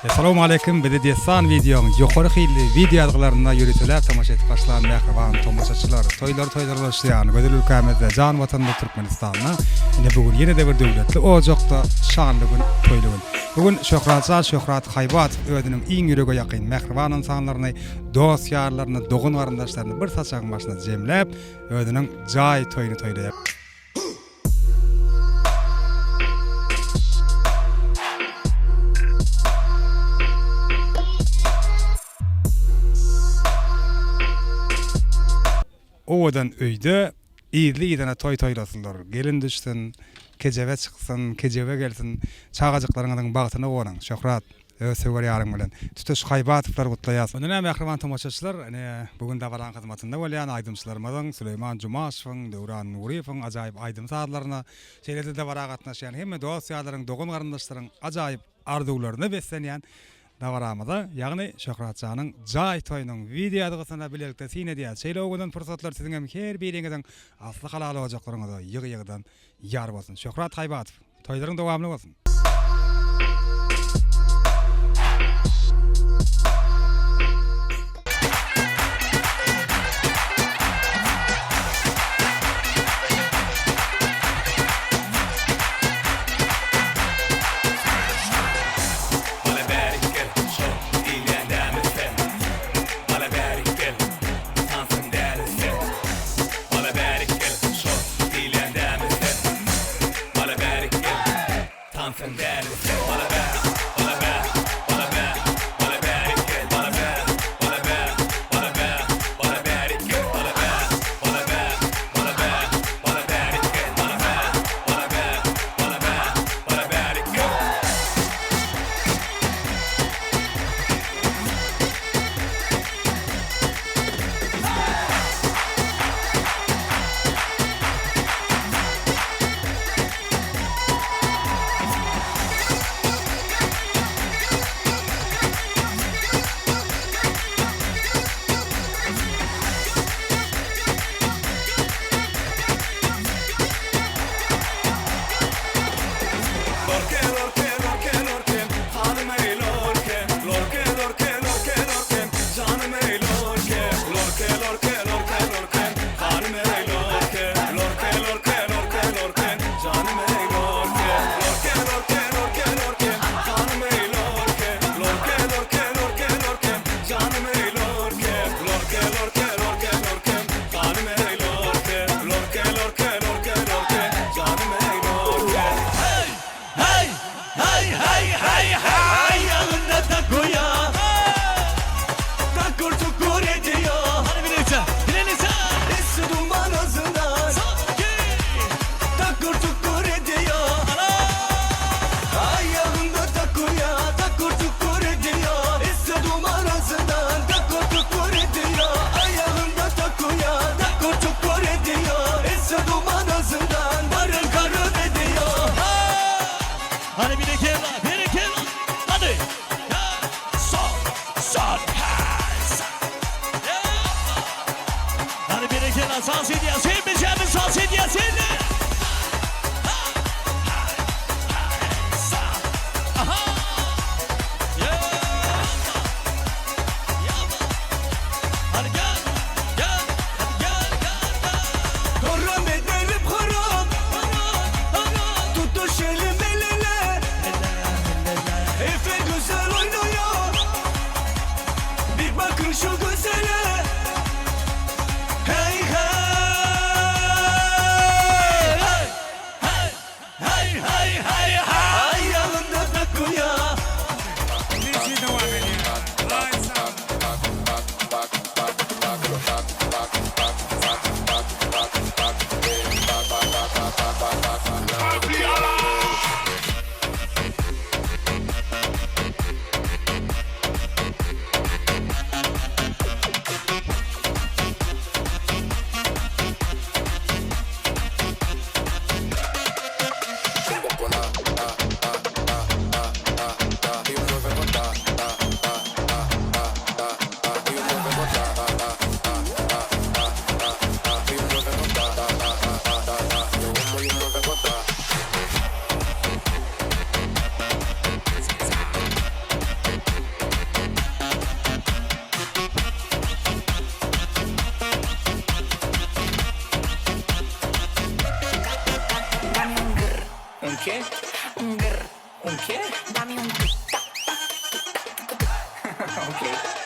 Assalamu alaykum. Bedediysan videoň ýokary hili video ýazgylaryna ýöreteler tamaşa etip başlayan mähriban tomaşaçylar. Toýlar başlayan gödül ülkemizde jan watanda Türkmenistanyna ine bugün ýene de bir döwletli ojakda şanly gün toýly gün. Bugün Şöhrat Haybat özüniň iň ýürege ýakyn mähriban insanlaryny, dost ýarlaryny, dogun garyndaşlaryny bir saçaň başyna jemläp özüniň jaý toýuny toýlaýar. Owadan öýde ýyly toy toýlasynlar. Gelin düşsün, kejebe çyksyn, kejebe gelsin, çagajyklaryňyň bagtyna goraň. Şöhrat öz söwür ýarym bilen tutuş Haybatowlar gutlaýas. Mene mähriban tomaşaçylar, bugün da baran hyzmatynda bolýan aýdymçylarymyň Süleyman Jumaşowyň, Döwran Nuriýewiň ajaýyp aýdym saatlaryna, şeýlede de bara gatnaşýan hemme dost ýarlaryň, dogun garyndaşlaryň ajaýyp arzuwlaryny beslenýän Davaramada, ýagny Şöhratjanyň jaý toýunyň video ýazgysyna bilelikde sine diýär. Şeýle ogudan fursatlar siziň hem her biriňizden asly halaly ojaklaryňyza ýygy-ýygydan ýar bolsun. Şöhrat Haybatow, toýlaryň dowamly bolsun. qué? ¿Un qué? Dame un Ok.